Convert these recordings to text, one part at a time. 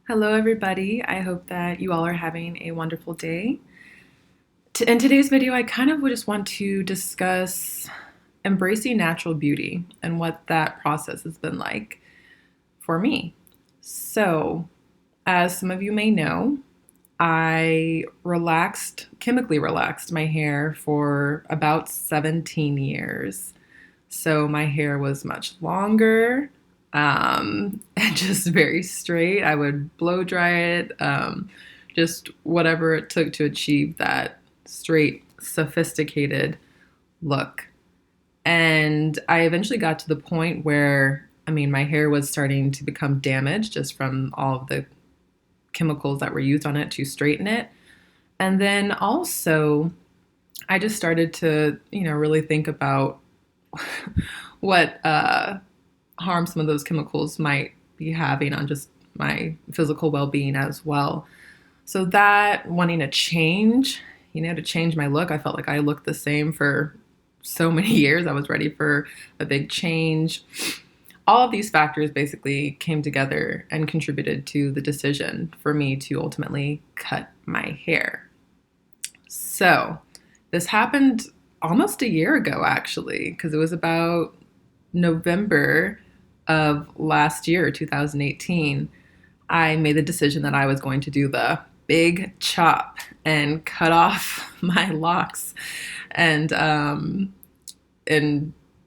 Hello, everybody. I hope that you all are having a wonderful day. In today's video, I kind of just want to discuss embracing natural beauty and what that process has been like for me. So, as some of you may know, I chemically relaxed my hair for about 17 years. So my hair was much longer, and just very straight. I would blow dry it, just whatever it took to achieve that straight, sophisticated look. And I eventually got to the point where, my hair was starting to become damaged just from all of the chemicals that were used on it to straighten it. And then also, I just started to, really think about what harm some of those chemicals might be having on just my physical well-being as well. So that wanting to change, to change my look, I felt like I looked the same for so many years. I was ready for a big change. All of these factors basically came together and contributed to the decision for me to ultimately cut my hair. So this happened almost a year ago, actually, because it was about November of last year, 2018. I made the decision that I was going to do the big chop and cut off my locks and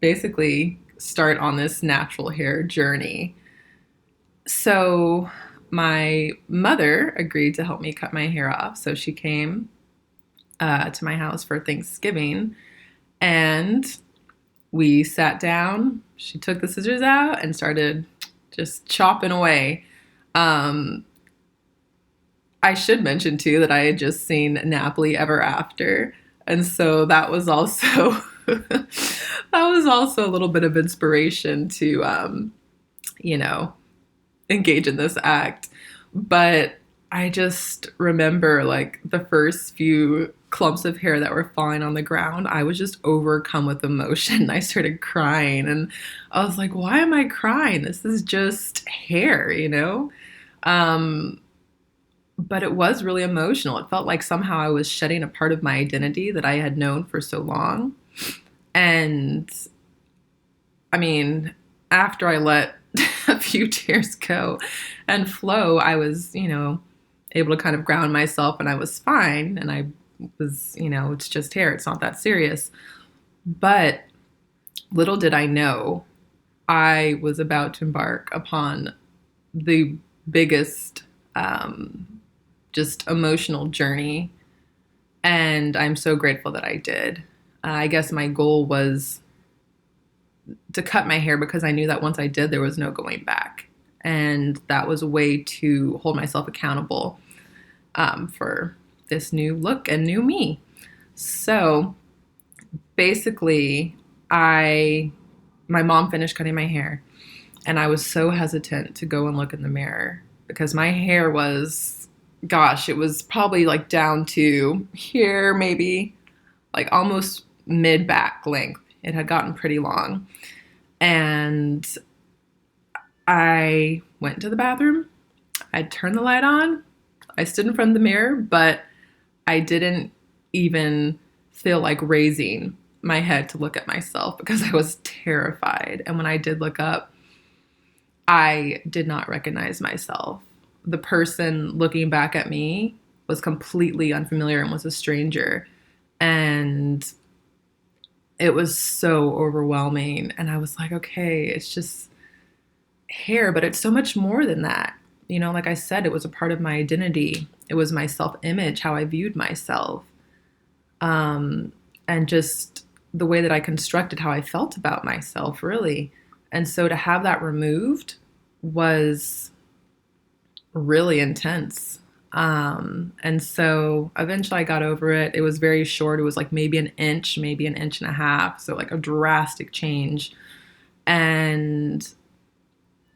basically start on this natural hair journey. So my mother agreed to help me cut my hair off. So she came to my house for Thanksgiving, and we sat down. She took the scissors out and started just chopping away. Um, I should mention too that I had just seen Nappily Ever After, and so that was also that was also a little bit of inspiration to you know engage in this act. But I just remember like the first few clumps of hair that were falling on the ground, I was just overcome with emotion. I started crying and I was like, why am I crying? This is just hair. Um, but it was really emotional. It felt like somehow I was shedding a part of my identity that I had known for so long. And I mean, after I let a few tears go and flow, I was, able to kind of ground myself and I was fine. And I was, it's just hair. It's not that serious. But little did I know I was about to embark upon the biggest, just emotional journey. And I'm so grateful that I did. I guess my goal was to cut my hair because I knew that once I did, there was no going back. And that was a way to hold myself accountable for this new look and new me. So basically, my mom finished cutting my hair, and I was so hesitant to go and look in the mirror because my hair was, gosh, it was probably like down to here, maybe like almost mid back length. It had gotten pretty long. And I went to the bathroom. I turned the light on. I stood in front of the mirror, but I didn't even feel like raising my head to look at myself because I was terrified. And when I did look up, I did not recognize myself. The person looking back at me was completely unfamiliar and was a stranger. And it was so overwhelming. And I was like, okay, it's just hair, but it's so much more than that. Like I said, it was a part of my identity. It was my self-image, how I viewed myself, and just the way that I constructed how I felt about myself, really. And so to have that removed was really intense. And so eventually I got over it. It was very short. It was like maybe an inch and a half. So like a drastic change. And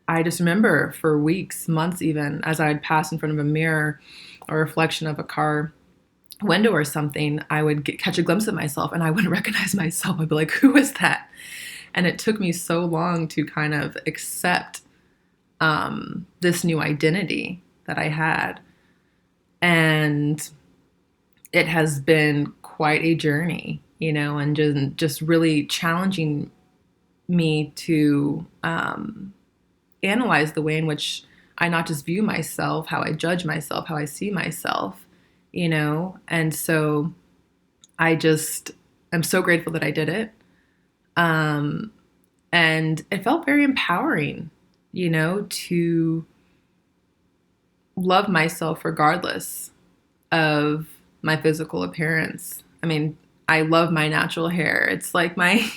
I just remember for weeks, months even, as I'd pass in front of a mirror or reflection of a car window or something, I would catch a glimpse of myself and I wouldn't recognize myself. I'd be like, who is that? And it took me so long to kind of accept this new identity that I had. And it has been quite a journey, and just really challenging me to analyze the way in which I not just view myself, how I judge myself, how I see myself, And so I just am so grateful that I did it. Um, and it felt very empowering, to love myself regardless of my physical appearance. I mean, I love my natural hair. It's like my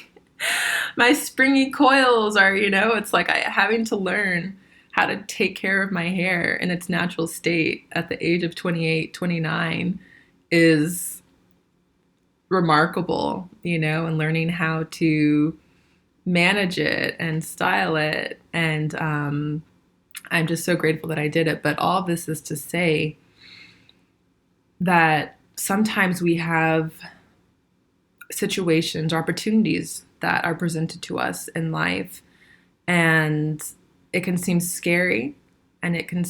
my springy coils are, it's like having to learn how to take care of my hair in its natural state at the age of 28, 29 is remarkable, and learning how to manage it and style it. And I'm just so grateful that I did it. But all this is to say that sometimes we have situations, opportunities that are presented to us in life, and it can seem scary, and it can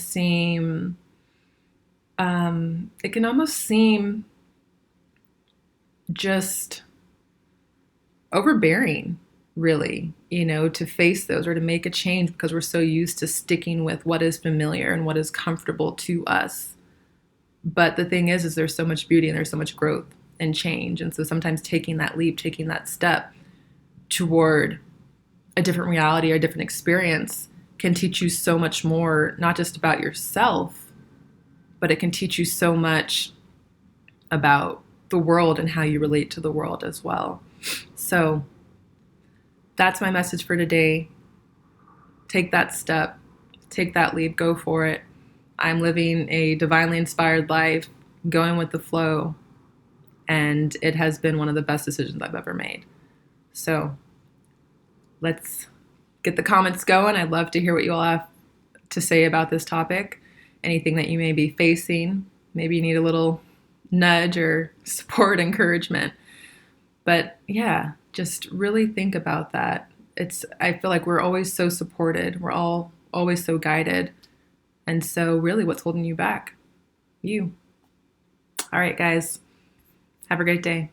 almost seem just overbearing, really, to face those or to make a change because we're so used to sticking with what is familiar and what is comfortable to us. But the thing is there's so much beauty and there's so much growth and change. And so sometimes taking that leap, taking that step toward a different reality or a different experience can teach you so much more, not just about yourself, but it can teach you so much about the world and how you relate to the world as well. So that's my message for today. Take that step, take that leap, go for it. I'm living a divinely inspired life, going with the flow, and it has been one of the best decisions I've ever made. So let's get the comments going. I'd love to hear what you all have to say about this topic. Anything that you may be facing. Maybe you need a little nudge or support, encouragement. But yeah, just really think about that. I feel like we're always so supported. We're all always so guided. And so really, what's holding you back? You. All right, guys. Have a great day.